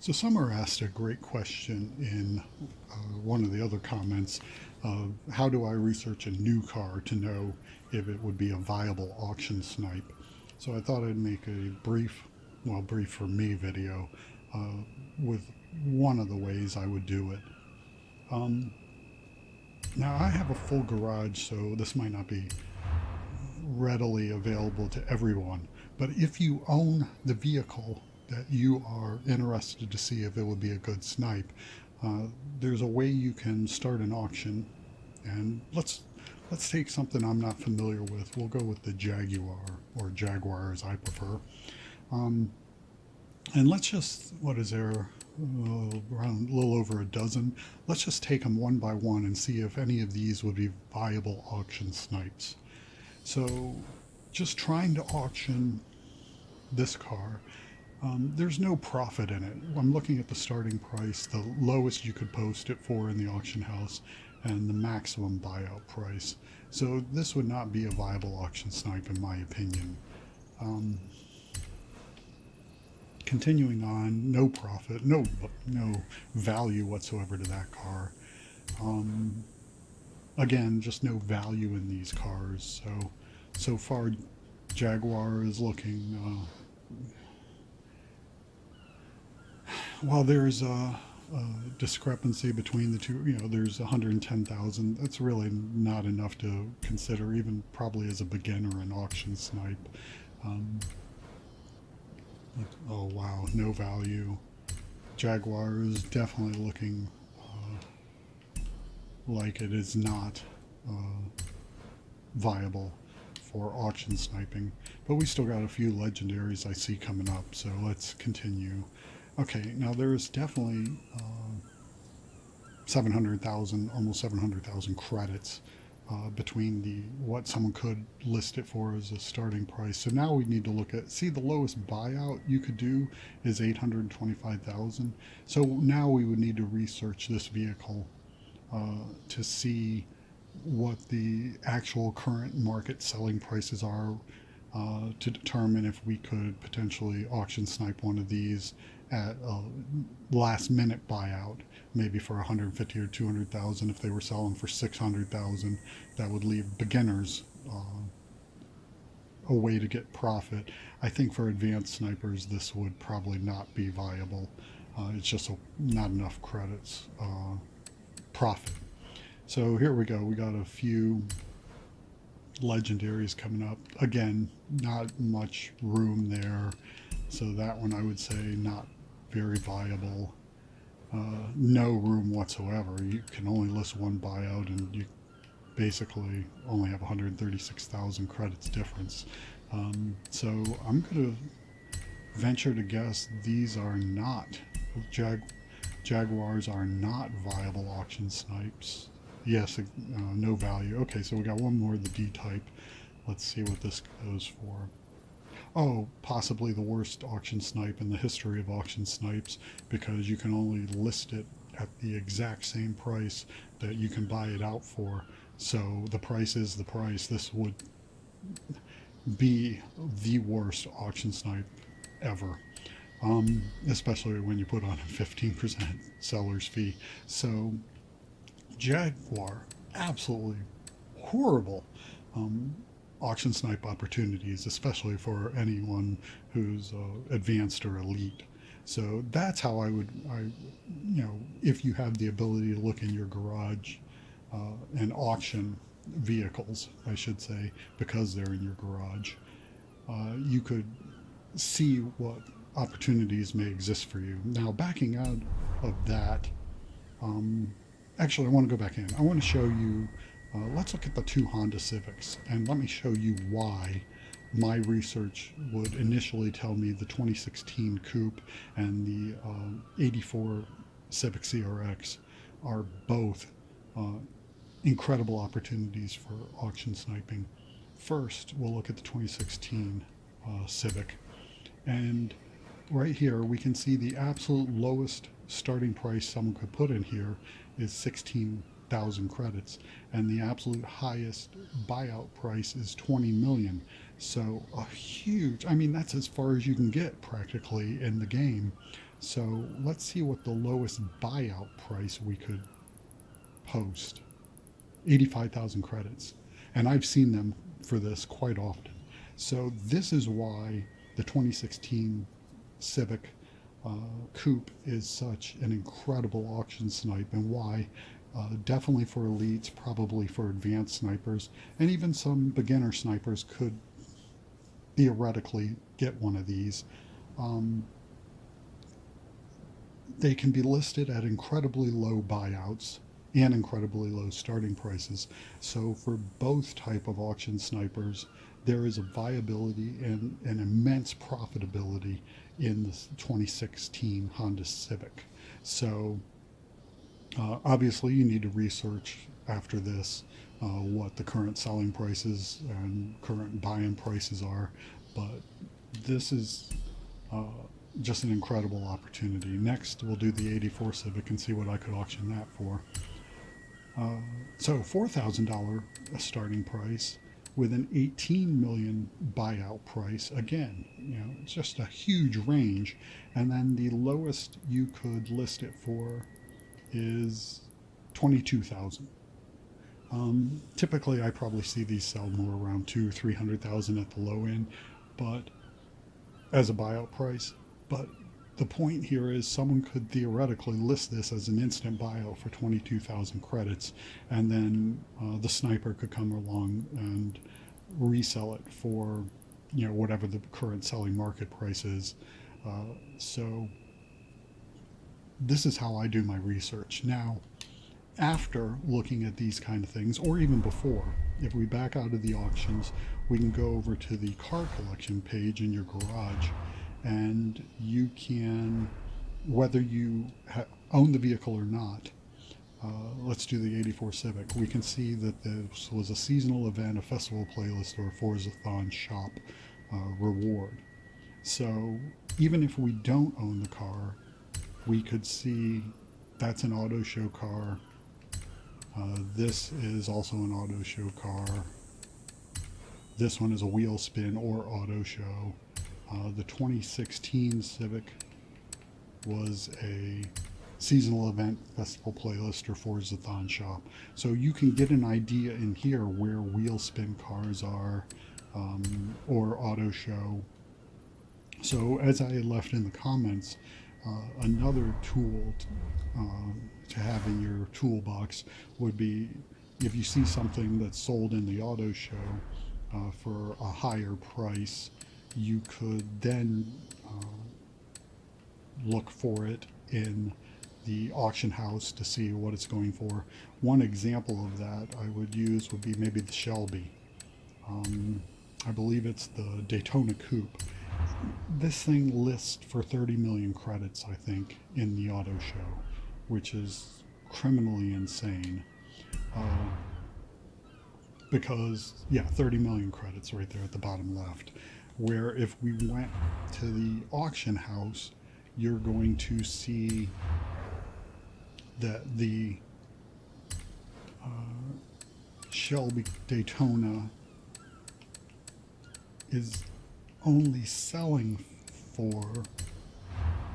So Summer asked a great question in one of the other comments. How do I research a new car to know if it would be a viable auction snipe? So I thought I'd make a brief, well, brief for me video uh, with one of the ways I would do it. Um, Now I have a full garage, so this might not be readily available to everyone. But if you own the vehicle that you are interested to see if it would be a good snipe, uh, there's a way you can start an auction. And let's take something I'm not familiar with. We'll go with the Jaguar, or Jaguar as I prefer. Um, and let's just, what is there, around a little over a dozen. Let's just take them one by one and see if any of these would be viable auction snipes. So, just trying to auction this car, there's no profit in it. I'm looking at the starting price, the lowest you could post it for in the auction house, and the maximum buyout price. So, this would not be a viable auction snipe, in my opinion. Um, Continuing on, no profit, no value whatsoever to that car. Um, Again, just no value in these cars. So far, Jaguar is looking. Well, there's a discrepancy between the two. There's 110,000. That's really not enough to consider, even probably as a beginner, an auction snipe. Um, oh wow, no value. Jaguar is definitely looking like it is not viable for auction sniping. But we still got a few legendaries I see coming up, so let's continue. Okay, now there is definitely 700,000, almost 700,000 credits between the what someone could list it for as a starting price. So now we need to look at, see, the lowest buyout you could do is 825,000. So now we would need to research this vehicle to see what the actual current market selling prices are, to determine if we could potentially auction snipe one of these at a last minute buyout, maybe for 150 or 200,000. If they were selling for 600,000, that would leave beginners a way to get profit. I think for advanced snipers, this would probably not be viable. It's just not enough credits profit. So here we go. We got a few legendaries coming up. Again, not much room there. So that one I would say not very viable. No room whatsoever. You can only list one buyout and you basically only have 136,000 credits difference. So I'm going to venture to guess these are not, Jaguars are not viable auction snipes. Yes, no value. Okay, so we got one more of the D type. Let's see what this goes for. Oh, possibly the worst auction snipe in the history of auction snipes, because you can only list it at the exact same price that you can buy it out for. So the price is the price. This would be the worst auction snipe ever, especially when you put on a 15% seller's fee. So Jaguar, absolutely horrible um, auction snipe opportunities, especially for anyone who's advanced or elite. So that's how if you have the ability to look in your garage and auction vehicles, I should say, because they're in your garage, you could see what opportunities may exist for you. Now, backing out of that, um, actually, I want to go back in. I want to show you, let's look at the two Honda Civics, and let me show you why my research would initially tell me the 2016 Coupe and the 84 Civic CRX are both uh, incredible opportunities for auction sniping. First, we'll look at the 2016 Civic, and right here we can see the absolute lowest starting price someone could put in here is 16,000 credits, and the absolute highest buyout price is 20 million. So a huge, I mean, that's as far as you can get practically in the game. So let's see what the lowest buyout price we could post. 85,000 credits. And I've seen them for this quite often. So this is why the 2016 Civic uh, Coupe is such an incredible auction snipe, and why definitely for elites, probably for advanced snipers, and even some beginner snipers could theoretically get one of these. Um, they can be listed at incredibly low buyouts and incredibly low starting prices. So for both type of auction snipers, there is a viability and an immense profitability in the 2016 Honda Civic. So obviously, you need to research after this what the current selling prices and current buy-in prices are, but this is uh, just an incredible opportunity. Next, we'll do the '84 Civic and see what I could auction that for. Uh, so $4,000 starting price with an 18 million buyout price. Again, it's just a huge range. And then the lowest you could list it for is 22,000. Typically, I probably see these sell more around 300,000 at the low end, but as a buyout price. But the point here is someone could theoretically list this as an instant buyout for 22,000 credits, and then the sniper could come along and resell it for whatever the current selling market price is. So this is how I do my research. Now, after looking at these kind of things, or even before, if we back out of the auctions, we can go over to the car collection page in your garage, and you can, whether you own the vehicle or not, let's do the '84 Civic. We can see that this was a seasonal event, a festival playlist, or a Forzathon shop reward. So even if we don't own the car, we could see that's an auto show car. This is also an auto show car. This one is a wheel spin or auto show. The 2016 Civic was a seasonal event, festival playlist, or Forzathon shop. So you can get an idea in here where wheel spin cars are, or auto show. So as I had left in the comments, another tool to have in your toolbox would be if you see something that's sold in the auto show for a higher price, you could then look for it in the auction house to see what it's going for. One example of that I would use would be maybe the Shelby. I believe it's the Daytona Coupe. This thing lists for 30 million credits, I think, in the auto show, which is criminally insane. Uh, because, yeah, 30 million credits right there at the bottom left. Where if we went to the auction house, you're going to see that the Shelby Daytona is only selling for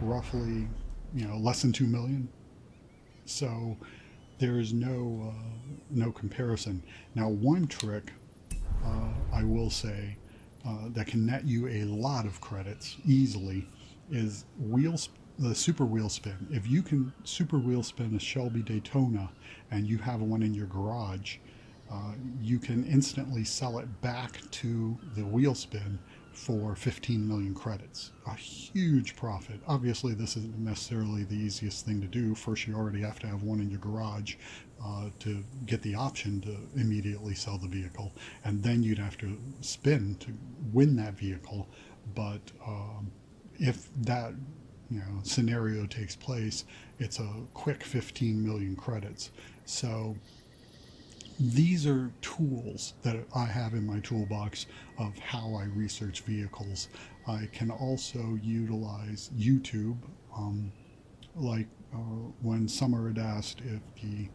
roughly, less than 2 million. So there is no comparison. Now, one trick I will say that can net you a lot of credits easily is the super wheel spin. If you can super wheel spin a Shelby Daytona and you have one in your garage, you can instantly sell it back to the wheel spin for 15 million credits. A huge profit. Obviously, this isn't necessarily the easiest thing to do. First, you already have to have one in your garage to get the option to immediately sell the vehicle, and then you'd have to spin to win that vehicle. But if that scenario takes place, it's a quick 15 million credits. So these are tools that I have in my toolbox of how I research vehicles. I can also utilize YouTube, like when Summer had asked if the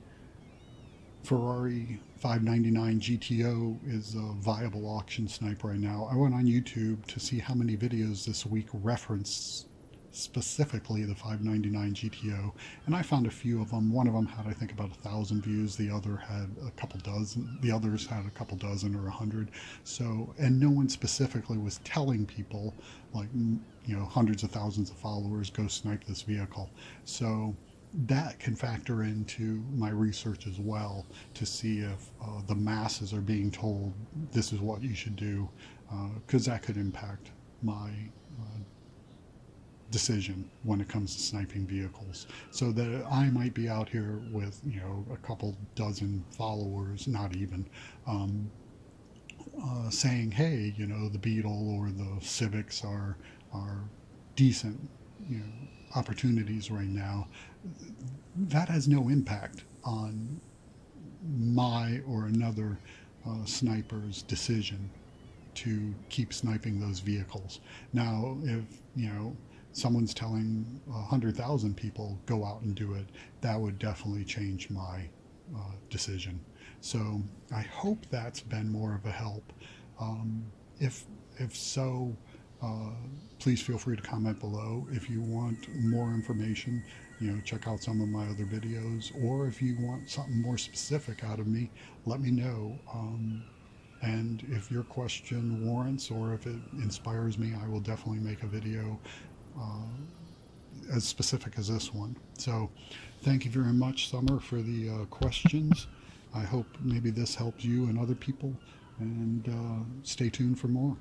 Ferrari 599 GTO is a viable auction snipe right now. I went on YouTube to see how many videos this week reference specifically the 599 GTO, and I found a few of them. One of them had, I think, about 1,000 views. The other had a couple dozen. The others had a couple dozen or 100. So, and no one specifically was telling people, like, hundreds of thousands of followers, go snipe this vehicle. So that can factor into my research as well to see if the masses are being told this is what you should do, because that could impact my decision when it comes to sniping vehicles. So that I might be out here with a couple dozen followers, not even, saying, hey, the Beetle or the Civics are decent, opportunities right now. That has no impact on my or another sniper's decision to keep sniping those vehicles. Now, if someone's telling 100,000 people go out and do it, that would definitely change my decision. So I hope that's been more of a help. If so, please feel free to comment below. If you want more information, check out some of my other videos, or if you want something more specific out of me, let me know. And if your question warrants, or if it inspires me, I will definitely make a video as specific as this one. So thank you very much, Summer, for the questions. I hope maybe this helps you and other people, and stay tuned for more.